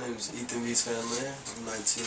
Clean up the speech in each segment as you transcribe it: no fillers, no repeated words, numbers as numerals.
name is Ethan Beats Van Leer. I'm 19.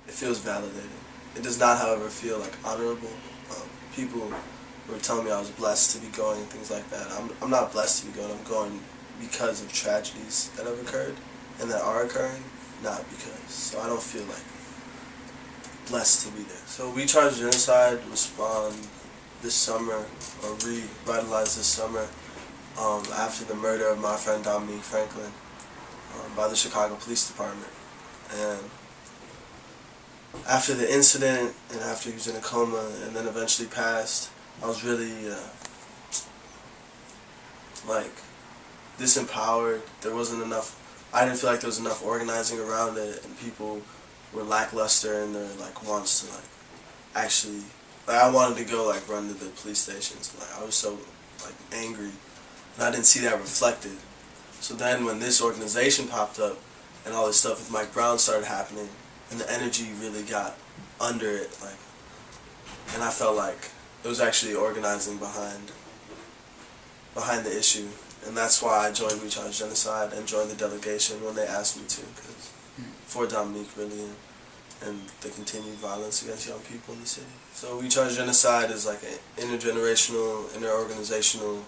It feels validating. It does not, however, feel like honorable. People were telling me I was blessed to be going and things like that. I'm not blessed to be going. I'm going because of tragedies that have occurred and that are occurring, not because. So I don't feel like blessed to be there. So We Charge Genocide was spawned this summer, or revitalized this summer, after the murder of my friend Dominique Franklin by the Chicago Police Department. And after the incident, and after he was in a coma and then eventually passed, I was really disempowered. There wasn't enough, I didn't feel like there was enough organizing around it, and people were lackluster in their wants to actually, I wanted to go run to the police stations. I was so angry, and I didn't see that reflected. So then when this organization popped up and all this stuff with Mike Brown started happening, and the energy really got under it, and I felt like it was actually organizing behind the issue. And that's why I joined We Charge Genocide and joined the delegation when they asked me to, because for Dominique really, and the continued violence against young people in the city. So We Charge Genocide is like an intergenerational, inter-organizational,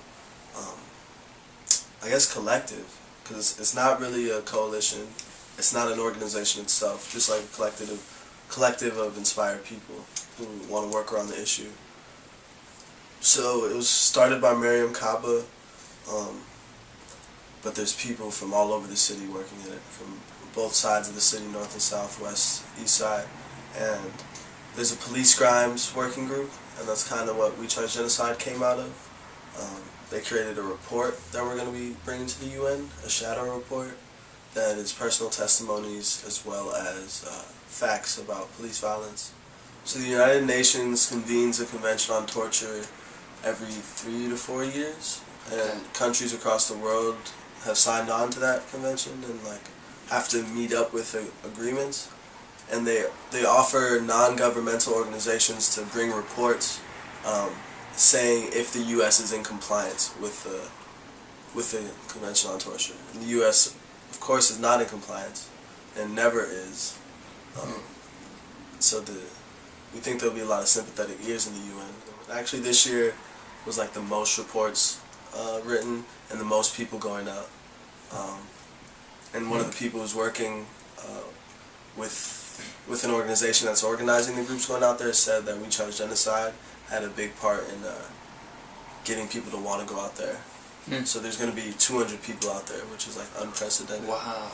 I guess collective, because it's not really a coalition. It's not an organization itself, just like a collective of inspired people who want to work around the issue. So it was started by Miriam Kaba, but there's people from all over the city working in it, from both sides of the city, north and south, west, east side. And there's a police crimes working group, and that's kind of what We Charge Genocide came out of. They created a report that we're going to be bringing to the UN, a shadow report, that is personal testimonies as well as facts about police violence. So the United Nations convenes a convention on torture every 3 to 4 years, and countries across the world have signed on to that convention and have to meet up with agreements. And they offer non-governmental organizations to bring reports saying if the U.S. is in compliance with the Convention on Torture. And the U.S. of course is not in compliance and never is. So we think there'll be a lot of sympathetic ears in the UN. Actually this year was the most reports written and the most people going out. And one of the people who's working with an organization that's organizing the groups going out there said that We Charge Genocide had a big part in getting people to want to go out there. So there's going to be 200 people out there, which is unprecedented. Wow.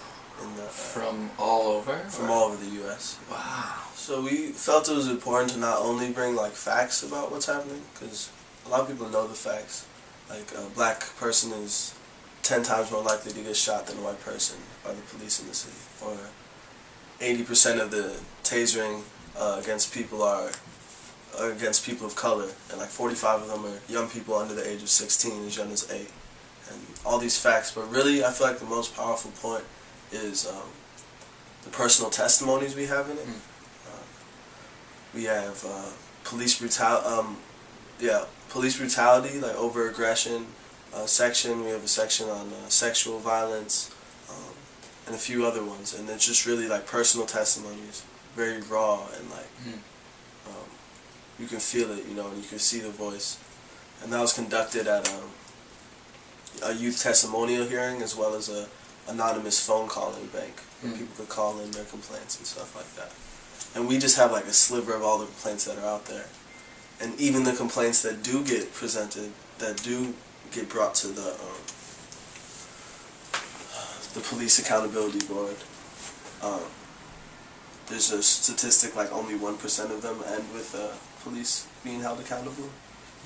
From all over? From all over the U.S. Wow. So we felt it was important to not only bring facts about what's happening, because a lot of people know the facts. A black person is 10 times more likely to get shot than a white person by the police in the city. Or 80% of the tasering against people are against people of color, and 45 of them are young people under the age of 16, as young as 8. And all these facts, but really I feel the most powerful point is the personal testimonies we have in it. We have police brutality, over aggression section. We have a section on sexual violence, and a few other ones. And it's just really personal testimonies, very raw, and you can feel it, and you can see the voice. And that was conducted at a youth testimonial hearing, as well as a anonymous phone calling bank where people could call in their complaints and stuff like that. And we just have a sliver of all the complaints that are out there. And even the complaints that do get presented, that do get brought to the Police Accountability Board, there's a statistic only 1% of them end with police being held accountable.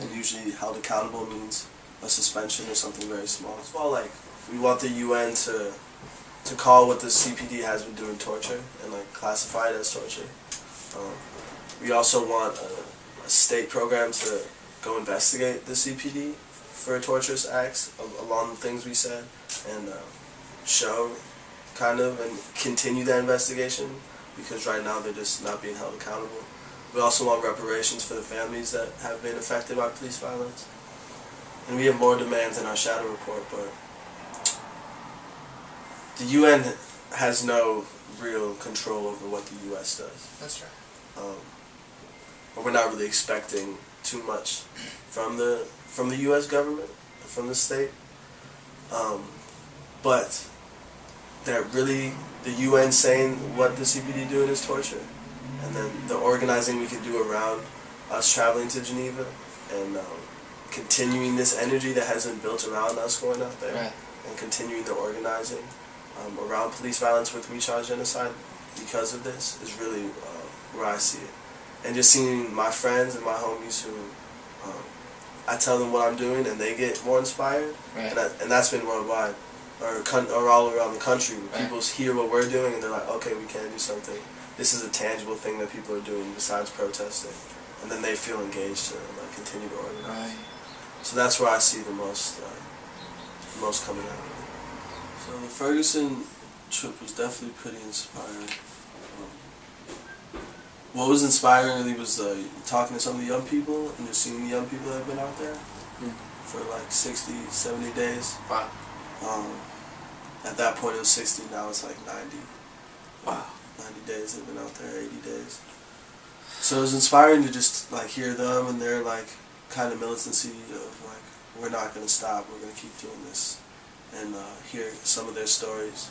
And usually held accountable means a suspension or something very small. Well, we want the UN to call what the CPD has been doing torture and classify it as torture. We also want a state program to go investigate the CPD for torturous acts along the things we said, and show and continue that investigation, because right now they're just not being held accountable. We also want reparations for the families that have been affected by police violence. And we have more demands in our shadow report, but the UN has no real control over what the U.S. does. That's right. But we're not really expecting too much from the U.S. government, from the state. But that really, the UN saying what the CPD doing is torture, and then the organizing we can do around us traveling to Geneva and continuing this energy that has been built around us going out there, right, and continuing the organizing around police violence with recharge genocide because of this is really where I see it. And just seeing my friends and my homies who I tell them what I'm doing and they get more inspired, right, and that's been worldwide or all around the country. right. People hear what we're doing and they're like, okay, we can do something. This is a tangible thing that people are doing besides protesting, and then they feel engaged to like continue to organize. Right. So that's where I see the most coming out. So the Ferguson trip was definitely pretty inspiring. What was inspiring really was talking to some of the young people and just seeing the young people that have been out there for like 60, 70 days. Wow. At that point it was 60, now it's like 90. Wow. 90 days they've been out there, 80 days. So it was inspiring to just like hear them and their like kind of militancy of like, we're not going to stop, we're going to keep doing this, and hear some of their stories.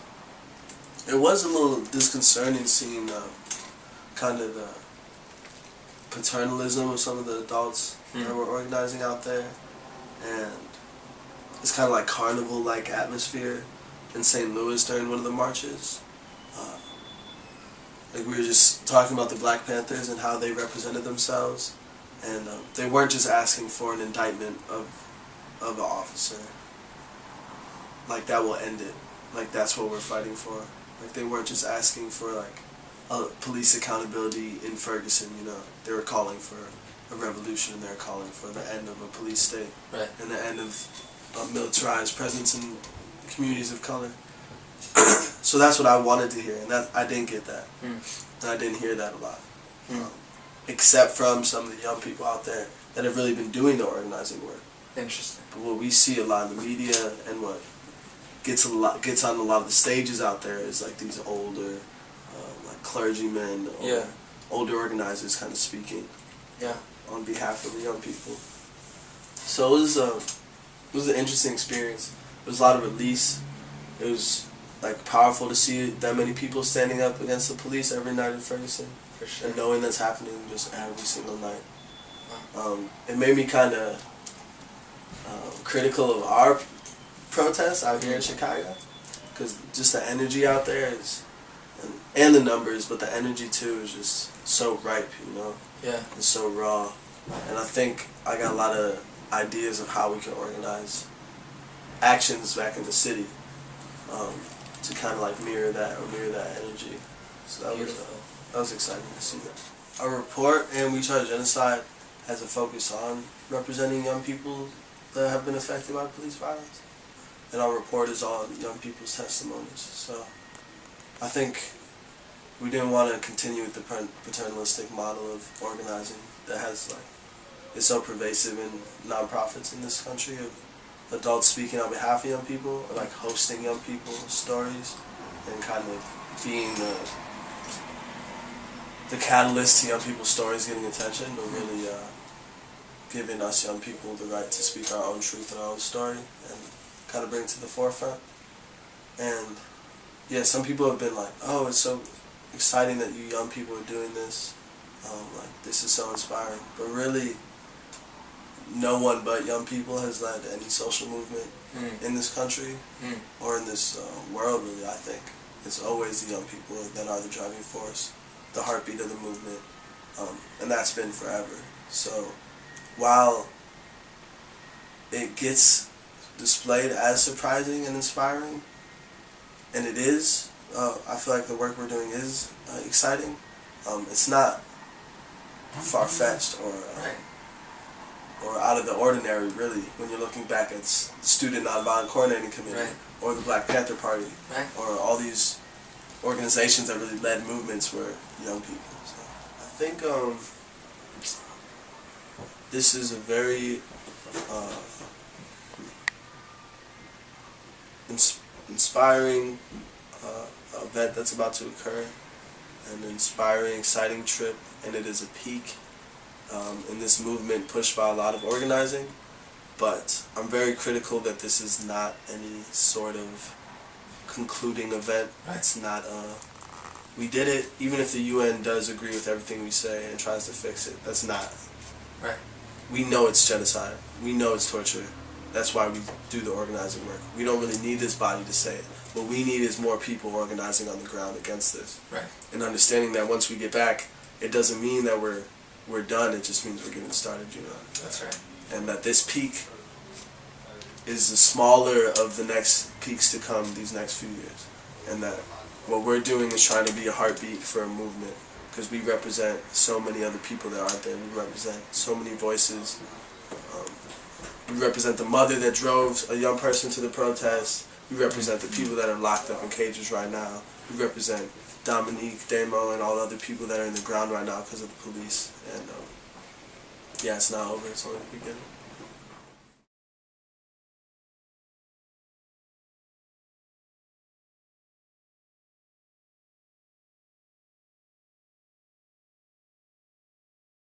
It was a little disconcerting seeing kind of the paternalism of some of the adults that were organizing out there, and it's kind of like carnival-like atmosphere in St. Louis during one of the marches. Like we were just talking about the Black Panthers and how they represented themselves, and they weren't just asking for an indictment of an officer. Like that will end it. Like that's what we're fighting for. Like they weren't just asking for like police accountability in Ferguson, you know. They were calling for a revolution. They were calling for the end of a police state, right, and the end of a militarized presence in communities of color. So that's what I wanted to hear, and that I didn't get that. And I didn't hear that a lot, except from some of the young people out there that have really been doing the organizing work. Interesting. But what we see a lot in the media and what gets on a lot of the stages out there is like these older, like clergymen or older organizers kind of speaking on behalf of the young people. So it was an interesting experience. It was a lot of release. It was like powerful to see that many people standing up against the police every night in Ferguson, For sure. and knowing that's happening just every single night. It made me kind of critical of our protests out here in Chicago, because just the energy out there is, and the numbers, but the energy too is just so ripe, you know. Yeah. It's so raw, and I think I got a lot of ideas of how we can organize actions back in the city to kind of like mirror that energy. So that was exciting to see that. Our report and We Charge Genocide has a focus on representing young people that have been affected by police violence, and our report is on young people's testimonies. So I think we didn't want to continue with the paternalistic model of organizing that has like is so pervasive in nonprofits in this country, of adults speaking on behalf of young people, or like hosting young people's stories and kind of being the catalyst to young people's stories getting attention, but really giving us young people the right to speak our own truth and our own story and kind of bring it to the forefront. And yeah, some people have been like, oh, it's so exciting that you young people are doing this. Like, this is so inspiring. But really, no one but young people has led any social movement in this country or in this world, really, I think. It's always the young people that are the driving force, the heartbeat of the movement, and that's been forever. So while it gets displayed as surprising and inspiring, and it is, I feel like the work we're doing is exciting, it's not far-fetched or out of the ordinary, really, when you're looking back at the Student Nonviolent Coordinating Committee or the Black Panther Party or all these organizations that really led movements were young people. So I think this is a very inspiring event that's about to occur, an inspiring, exciting trip, and it is a peak in this movement pushed by a lot of organizing. But I'm very critical that this is not any sort of concluding event. It's not we did it, even if the UN does agree with everything we say and tries to fix it. That's not. Right. We know it's genocide. We know it's torture. That's why we do the organizing work. We don't really need this body to say it. What we need is more people organizing on the ground against this. Right. And understanding that once we get back, it doesn't mean that we're done. It just means we're getting started, you know. That's right. And that this peak is the smaller of the next peaks to come these next few years. And that what we're doing is trying to be a heartbeat for a movement, because we represent so many other people that aren't there. We represent so many voices. We represent the mother that drove a young person to the protest. We represent the people that are locked up in cages right now. We represent Dominique, Damo, and all the other people that are in the ground right now because of the police. And yeah, it's not over. It's only the beginning.